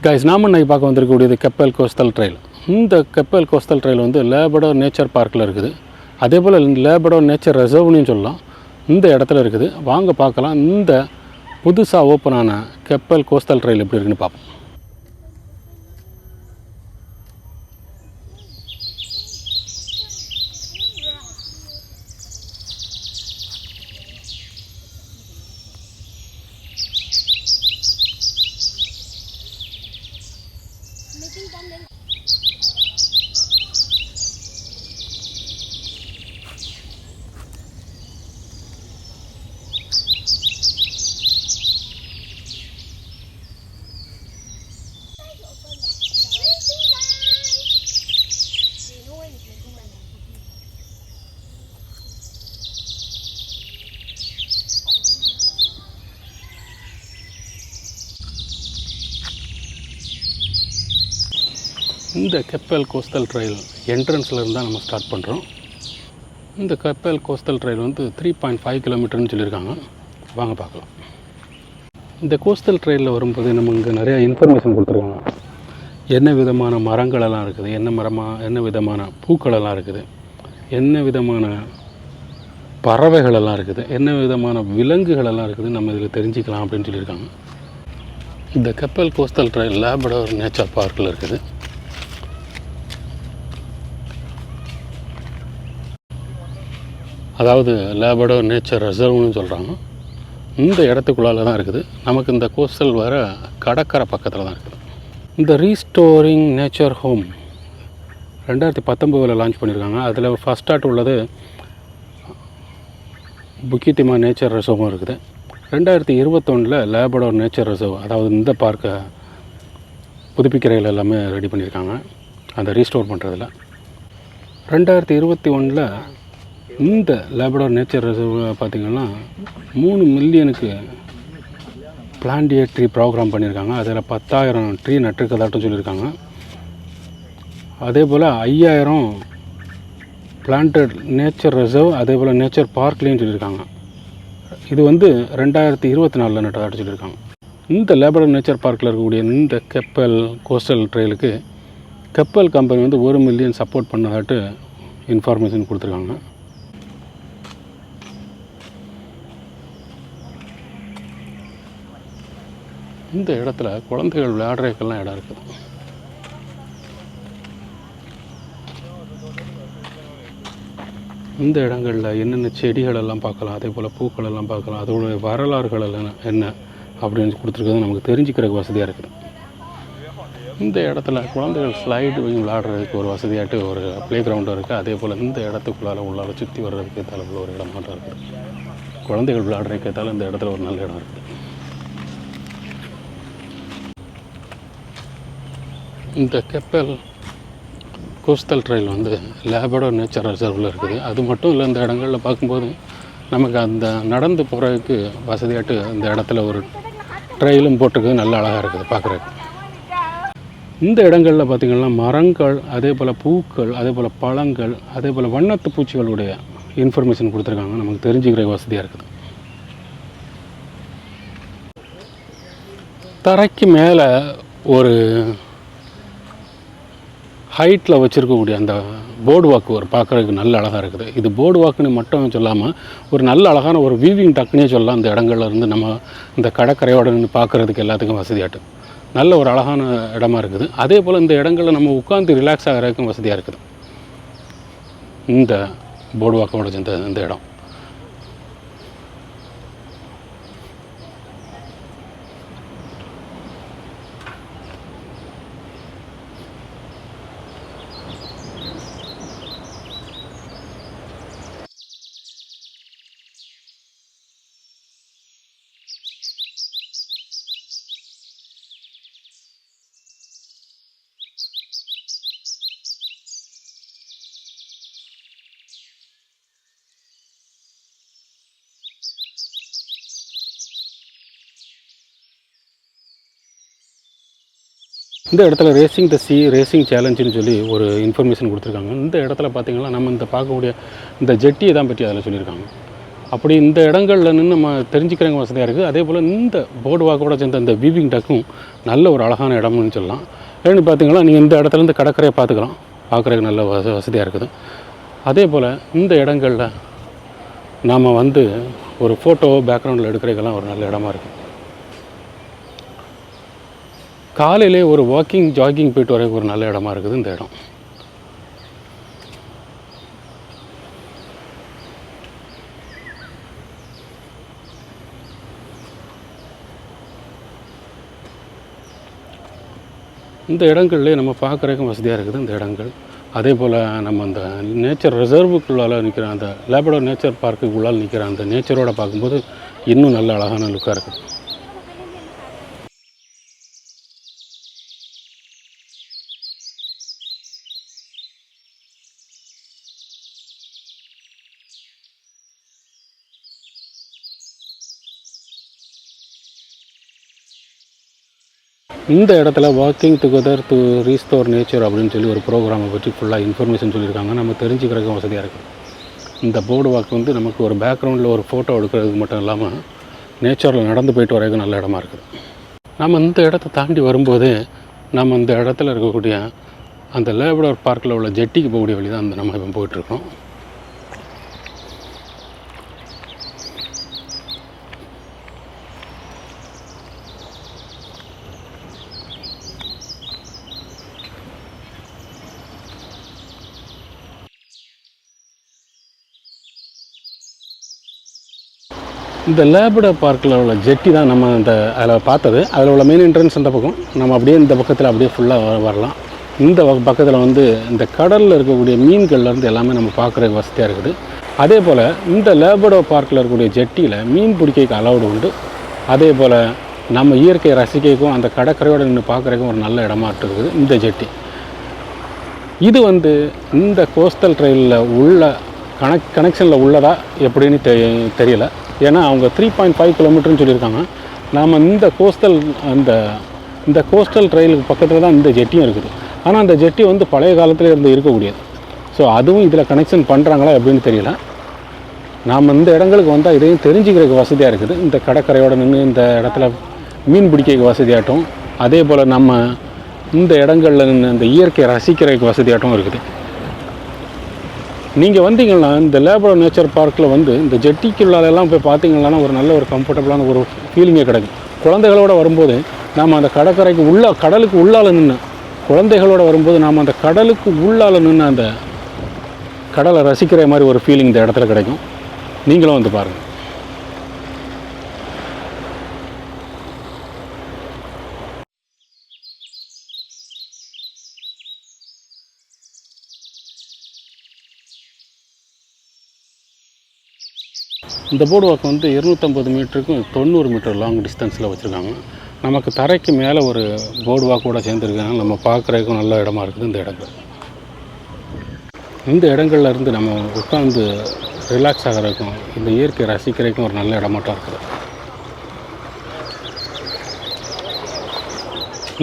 Guys நாம இன்னைக்கு பார்க்க வந்திருக்கக்கூடியது கெப்பல் கோஸ்டல் ட்ரெயில். இந்த கெப்பல் கோஸ்டல் ட்ரெயில் வந்து லேபடோர் நேச்சர் பார்க்கில் இருக்குது. அதே போல் லேபடோர் நேச்சர் ரிசர்வ்னு சொல்லலாம். இந்த இடத்துல இருக்குது. வாங்க பார்க்கலாம் இந்த புதுசாக ஓப்பனான கெப்பல் கோஸ்டல் ட்ரெயில் எப்படி இருக்குன்னு பார்ப்போம். இந்த கெப்பல் கோஸ்டல் ட்ரெயில் என்ட்ரன்ஸில் இருந்தால் நம்ம ஸ்டார்ட் பண்ணுறோம். இந்த கெப்பல் கோஸ்டல் ட்ரெயில் வந்து 3.5 கிலோமீட்டர்னு சொல்லியிருக்காங்க. வாங்க பார்க்கலாம். இந்த கோஸ்டல் ட்ரெயிலில் வரும்போது நம்ம இங்கே நிறையா இன்ஃபர்மேஷன் கொடுத்துருக்காங்க. என்ன விதமான மரங்களெல்லாம் இருக்குது, என்ன விதமான பூக்களெல்லாம் இருக்குது, என்ன விதமான பறவைகளெல்லாம் இருக்குது, என்ன விதமான விலங்குகளெல்லாம் இருக்குது நம்ம இதில் தெரிஞ்சுக்கலாம் அப்படின்னு சொல்லியிருக்காங்க. இந்த கெப்பல் கோஸ்டல் ட்ரெயில் லேபடோர் நேச்சர் பார்க்கில் இருக்குது. அதாவது லேபடோர் நேச்சர் ரிசர்வ்னு சொல்கிறாங்க. இந்த இடத்துக்குள்ளால தான் இருக்குது. நமக்கு இந்த கோஸ்டல் வர கடற்கரை பக்கத்தில் தான் இருக்குது. இந்த ரீஸ்டோரிங் நேச்சர் ஹோம் 2019 லான்ச் பண்ணியிருக்காங்க. அதில் ஃபஸ்ட் ஸ்டார்ட் உள்ளது புக்கிட் திமா நேச்சர் ரிசர்வும் இருக்குது. 2021 லேபடோர் நேச்சர் ரிசர்வ், அதாவது இந்த பார்க்கை புதுப்பிக்கிறதுல எல்லாமே ரெடி பண்ணியிருக்காங்க. அதை ரீஸ்டோர் பண்ணுறதில் 2021 இந்த லேபடோர் நேச்சர் ரிசர்வ் பார்த்திங்கன்னா 3 மில்லியனுக்கு பிளான்ட் ட்ரீ ப்ரோக்ராம் பண்ணியிருக்காங்க. அதில் 10,000 ட்ரீ நட்டுருக்கதாட்டும் சொல்லியிருக்காங்க. அதே போல் 5,000 பிளான்டட் நேச்சர் ரிசர்வ், அதே போல் நேச்சர் பார்க்லேயும் சொல்லியிருக்காங்க. இது வந்து 2024 நட்டதாட்டும் சொல்லியிருக்காங்க. இந்த லேபடோர் நேச்சர் பார்க்கில் இருக்கக்கூடிய இந்த கெப்பல் கோஸ்டல் ட்ரெயிலுக்கு கெப்பல் கம்பெனி வந்து 1 மில்லியன் சப்போர்ட் பண்ணதாட்டு இன்ஃபர்மேஷன் கொடுத்துருக்காங்க. இந்த இடத்துல குழந்தைகள் விளையாடுறதுக்கெல்லாம் இடம் இருக்குது. இந்த இடங்களில் என்னென்ன செடிகளெல்லாம் பார்க்கலாம், அதே போல் பூக்களெல்லாம் பார்க்கலாம், அதோடைய வரலாறுகள் எல்லாம் என்ன அப்படின்னு கொடுத்துருக்கிறது நமக்கு தெரிஞ்சுக்கிறதுக்கு வசதியாக இருக்குது. இந்த இடத்துல குழந்தைகள் ஸ்லைடு விளையாடுறதுக்கு ஒரு வசதியாட்டு ஒரு ப்ளே கிரவுண்டும் இருக்குது. அதே போல் இந்த இடத்துக்குள்ளால் உள்ளால் சுற்றி வர்றதுக்கு ஏற்றால ஒரு இடம் மட்டும் இருக்குது. குழந்தைகள் விளையாடுறதுக்கு ஏற்றால இந்த இடத்துல ஒரு நல்ல இடம் இருக்குது. இந்த கெப்பல் கோஸ்டல் ட்ரெயில் வந்து லேபடோர் நேச்சர் ரிசர்வில் இருக்குது. அது மட்டும் இல்லை, இந்த இடங்களில் பார்க்கும்போது நமக்கு அந்த நடந்து போகிறதுக்கு வசதியாட்டு இந்த இடத்துல ஒரு ட்ரெயிலும் போட்டிருக்கு. நல்ல அழகாக இருக்குது பார்க்குறதுக்கு. இந்த இடங்களில் பார்த்திங்கன்னா மரங்கள், அதே போல் பூக்கள், அதே போல் பழங்கள், அதே போல் வண்ணத்து பூச்சிகளுடைய இன்ஃபர்மேஷன் கொடுத்துருக்காங்க. நமக்கு தெரிஞ்சுக்கிற வசதியாக இருக்குது. தரைக்கு மேலே ஒரு ஹைட்டில் வச்சுருக்கக்கூடிய அந்த போர்டு வாக்கு ஒரு பார்க்குறதுக்கு நல்ல அழகாக இருக்குது. இது போர்டு வாக்குன்னு மட்டும் சொல்லாமல் ஒரு நல்ல அழகான ஒரு வீவிங் டக்குனே சொல்லலாம். இந்த இடங்கள்ல இருந்து நம்ம இந்த கடற்கரையோடு நின்று பார்க்குறதுக்கு எல்லாத்துக்கும் வசதியாட்டு நல்ல ஒரு அழகான இடமா இருக்குது. அதே போல் இந்த இடங்களில் நம்ம உட்காந்து ரிலாக்ஸ் ஆகிறதுக்கும் வசதியாக இருக்குது. இந்த போர்டு வாக்கோட சேர்ந்த இந்த இடம் இந்த இடத்துல ரேசிங் த சி ரேசிங் சேலஞ்சுன்னு சொல்லி ஒரு இன்ஃபர்மேஷன் கொடுத்துருக்காங்க. இந்த இடத்துல பார்த்திங்கன்னா நம்ம இந்த பார்க்கக்கூடிய இந்த ஜெட்டியை தான் பற்றி அதில் சொல்லியிருக்காங்க. அப்படி இந்த இடங்களில் நின்று நம்ம தெரிஞ்சுக்கிறவங்க வசதியாக இருக்குது. அதே போல் இந்த போர்டு வாக்கோட சேர்ந்த இந்த வீவிங் டக்கும் நல்ல ஒரு அழகான இடம்னு சொல்லலாம். ஏன்னு பார்த்தீங்கன்னா நீங்கள் இந்த இடத்துலேருந்து கடற்கரையை பார்த்துக்கலாம், பார்க்குறதுக்கு நல்ல வசதியாக இருக்குது. அதே போல் இந்த இடங்களில் நாம் வந்து ஒரு ஃபோட்டோ பேக்ரவுண்டில் எடுக்கிறதுக்கெல்லாம் ஒரு நல்ல இடமா இருக்குது. காலையிலே ஒரு வாக்கிங் ஜாகிங் போய்ட்டு வரதுக்கு ஒரு நல்ல இடமா இருக்குது இந்த இடம். இந்த இடங்கள்லேயே நம்ம பார்க்குறதுக்கும் வசதியாக இருக்குது இந்த இடங்கள். அதே போல் நம்ம அந்த நேச்சர் ரிசர்வுக்குள்ளால் நிற்கிற அந்த லேப்ரடார் நேச்சர் பார்க்குக்குள்ளால் நிற்கிற அந்த நேச்சரோட பார்க்கும்போது இன்னும் நல்ல அழகான லுக்காக இருக்குது. இந்த இடத்துல walking together to restore nature அப்படின்னு சொல்லி ஒரு ப்ரோக்ராமை பற்றி ஃபுல்லாக இன்ஃபர்மேஷன் சொல்லியிருக்காங்க. நம்ம தெரிஞ்சுக்கிறதுக்கும் வசதியாக இருக்குது. இந்த போர்டு வாக் வந்து நமக்கு ஒரு பேக்ரவுண்டில் ஒரு ஃபோட்டோ எடுக்கிறதுக்கு மட்டும் இல்லாமல் நேச்சரில் நடந்து போயிட்டு வரதுக்கு நல்ல இடமா இருக்குது. நம்ம இந்த இடத்த தாண்டி வரும்போதே நம்ம இந்த இடத்துல இருக்கக்கூடிய அந்த லேப்ரடார் பார்க்கில் உள்ள ஜெட்டிக்கு போகக்கூடிய வழி தான் அந்த நம்ம இப்போ போயிட்டுருக்கோம். இந்த லேப்ரடார் பார்க்கில் உள்ள ஜெட்டி தான் நம்ம இந்த அதில் பார்த்தது. அதில் உள்ள மெயின் என்ட்ரன்ஸ் இந்த பக்கம், நம்ம அப்படியே இந்த பக்கத்தில் அப்படியே ஃபுல்லாக வரலாம். இந்த பக்கத்தில் வந்து இந்த கடலில் இருக்கக்கூடிய மீன்கள்லேருந்து எல்லாமே நம்ம பார்க்குறதுக்கு வசதியாக இருக்குது. அதே போல் இந்த லேப்ரடார் பார்க்கில் இருக்கக்கூடிய ஜெட்டியில் மீன் பிடிக்க அலௌடு உண்டு. அதே போல் நம்ம இயற்கையை ரசிக்கைக்கும் அந்த கடற்கரையோடு நின்று பார்க்குறதுக்கும் ஒரு நல்ல இடமா இருக்குது இந்த ஜெட்டி. இது வந்து இந்த கோஸ்டல் ட்ரெயிலில் உள்ள கனெக்ஷனில் உள்ளதா எப்படின்னு தெரியல. ஏன்னா அவங்க 3.5 கிலோமீட்டர்னு சொல்லியிருக்காங்க. நாம் இந்த கோஸ்டல் ட்ரெயிலுக்கு பக்கத்தில் தான் இந்த ஜெட்டியும் இருக்குது. ஆனால் அந்த ஜெட்டி வந்து பழைய காலத்தில் இருந்து இருக்கக்கூடியது. ஸோ அதுவும் இதில் கனெக்ஷன் பண்ணுறாங்களா எப்படின்னு தெரியல. நாம் இந்த இடங்களுக்கு வந்தால் இதையும் தெரிஞ்சுக்கிறதுக்கு வசதியாக இருக்குது. இந்த கடற்கரையோடு நின்று இந்த இடத்துல மீன் பிடிக்கிறதுக்கு வசதியாட்டும், அதே போல் நம்ம இந்த இடங்களில் நின்று இந்த இயற்கையை ரசிக்கிறதுக்கு வசதியாட்டும் இருக்குது. நீங்கள் வந்தீங்கன்னா இந்த லேப்ரடார் நேச்சர் பார்க்கில் வந்து இந்த ஜெட்டிக்குள்ளாலெல்லாம் போய் பார்த்தீங்கன்னா ஒரு நல்ல ஒரு கம்ஃபர்டபுளான ஒரு ஃபீலிங்கே கிடைக்கும். குழந்தைகளோடு வரும்போது நாம் அந்த கடற்கரைக்கு கடலுக்கு உள்ளால் நின்று குழந்தைகளோடு வரும்போது நாம் அந்த கடலுக்கு உள்ளால் நின்று அந்த கடலை ரசிக்கிற மாதிரி ஒரு ஃபீலிங் இந்த இடத்துல கிடைக்கும். நீங்களும் வந்து பாருங்கள். இந்த போர்டு வாக் வந்து 250 மீட்டருக்கும் 90 மீட்டர் லாங் டிஸ்டன்ஸில் வச்சுருக்காங்க. நமக்கு தரைக்கு மேலே ஒரு போர்டு வாக்கோடு சேர்ந்துருக்காங்க. நம்ம பார்க்குறதுக்கும் நல்ல இடமா இருக்குது இந்த இடங்கள். இந்த இடங்கள்ல இருந்து நம்ம உட்காந்து ரிலாக்ஸ் ஆகிறதுக்கும் இந்த இயற்கை ரசிக்கிறதுக்கும் ஒரு நல்ல இடமாட்டம் இருக்குது.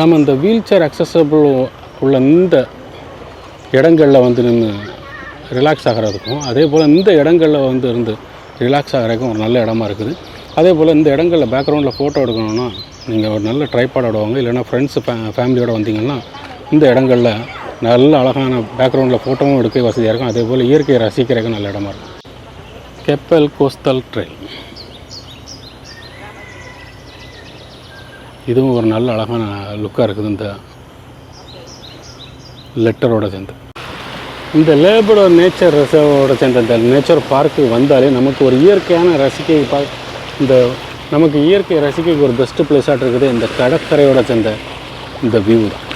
நம்ம இந்த வீல் சேர் அக்சசபிள் உள்ள இந்த இடங்களில் வந்து நின்று ரிலாக்ஸ் ஆகிறதுக்கும், அதே போல் இந்த இடங்களில் வந்து இருந்து ரிலாக்ஸ் ஆகிறதுக்கும் ஒரு நல்ல இடமா இருக்குது. அதே போல் இந்த இடங்களில் பேக்ரவுண்டில் ஃபோட்டோ எடுக்கணுன்னா நீங்கள் ஒரு நல்ல ட்ரைபாடோட வாங்க, இல்லைனா ஃப்ரெண்ட்ஸு ஃபேமிலியோடு வந்தீங்கன்னா இந்த இடங்களில் நல்ல அழகான பேக்ரவுண்டில் ஃபோட்டோவும் எடுக்க வசதியாக இருக்கும். அதே போல் இயற்கையை ரசிக்கிறதுக்கு நல்ல இடமா இருக்கும். கெப்பல் கோஸ்டல் ட்ரெயில் இதுவும் ஒரு நல்ல அழகான லுக்காக இருக்குது இந்த லெட்டரோட சேர்ந்து. இந்த லேப்ரடார் நேச்சர் ரிசர்வோட சேர்ந்த இந்த நேச்சர் பார்க்கு வந்தாலே நமக்கு ஒரு இயற்கையான நமக்கு இயற்கை ரசிக்கைக்கு ஒரு பெஸ்ட்டு பிளேஸாக இருக்குது இந்த கடற்கரையோட சேர்ந்த இந்த வியூ தான்.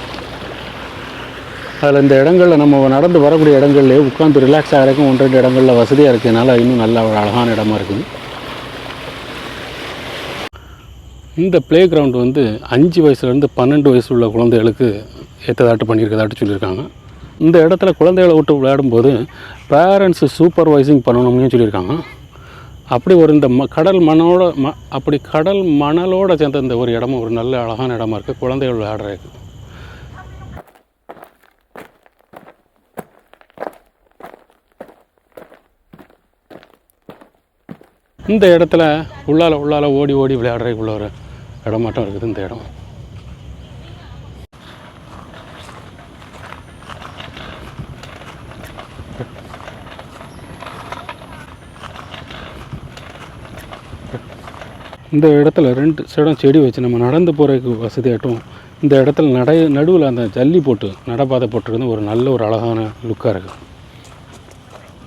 அதில் இந்த இடங்களில் நம்ம நடந்து வரக்கூடிய இடங்கள்லேயே உட்காந்து ரிலாக்ஸ் ஆகிறதுக்கும் 1-2 இடங்களில் வசதியாக இருக்கிறதுனால இன்னும் நல்ல ஒரு அழகான இடமா இருக்குது. இந்த ப்ளே கிரவுண்டு வந்து 5 வயசுலேருந்து 12 வயசு உள்ள குழந்தைகளுக்கு ஏற்றதாட்டு பண்ணியிருக்கதாட்டு சொல்லியிருக்காங்க. இந்த இடத்துல குழந்தைகளை விட்டு விளையாடும்போது பேரண்ட்ஸு சூப்பர்வைசிங் பண்ணணும்னு சொல்லியிருக்காங்க. அப்படி ஒரு இந்த கடல் மணலோடு சேர்ந்த இந்த ஒரு இடமும் ஒரு நல்ல அழகான இடமா இருக்குது குழந்தைகள் விளையாடுறதுக்கு. இந்த இடத்துல உள்ளால ஓடி விளையாடுறதுக்குள்ள ஒரு இடம் மட்டும் இருக்குது இந்த இடம். இந்த இடத்துல 2 சைடும் செடி வச்சு நம்ம நடந்து போகிறதுக்கு வசதியாட்டும் இந்த இடத்துல நடுவில் அந்த ஜல்லி போட்டு நடைபாதை போட்டுருக்குது ஒரு நல்ல ஒரு அழகான லுக்காக இருக்குது.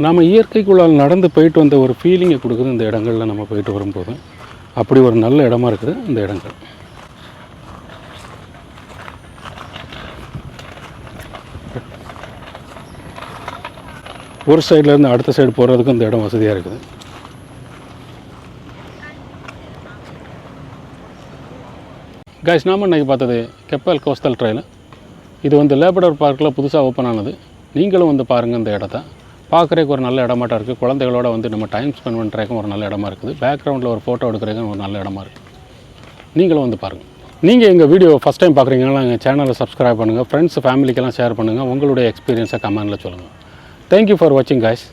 நாம் இயற்கைக்குள்ளால் நடந்து போயிட்டு வந்த ஒரு ஃபீலிங்கை கொடுக்குது இந்த இடங்களில் நம்ம போயிட்டு வரும்போது. அப்படி ஒரு நல்ல இடமா இருக்குது இந்த இடங்கள். ஒரு சைட்லேருந்து அடுத்த சைடு போகிறதுக்கும் இந்த இடம் வசதியாக இருக்குது. கைஸ், நாம இன்றைக்கி பார்த்தது கெப்பல் கோஸ்டல் ட்ரெயில். இது வந்து லேபடர் பார்க்கில் புதுசாக ஓப்பன் ஆனது. நீங்களும் வந்து பாருங்கள். இந்த இடத்த பார்க்குறதுக்கு ஒரு நல்ல இடமாட்டா இருக்குது. குழந்தைகளோட வந்து நம்ம டைம் ஸ்பெண்ட் பண்ணுறதுக்கும் ஒரு நல்ல இடமா இருக்குது. பேக்ரவுண்டில் ஒரு ஃபோட்டோ எடுக்கிறதுக்கும் ஒரு நல்ல இடமா இருக்குது. நீங்களும் வந்து பாருங்கள். நீங்கள் எங்கள் வீடியோ ஃபஸ்ட் டைம் பார்க்குறீங்கன்னா எங்கள் சேனலை சப்ஸ்கிரைப் பண்ணுங்கள். ஃப்ரெண்ட்ஸ் ஃபேமிலிக்கெல்லாம் ஷேர் பண்ணுங்கள். உங்களுடைய எக்ஸ்பீரியன்ஸை கமெண்டில் சொல்லுங்கள். தேங்க்யூ ஃபார் வாட்சிங் கைஸ்.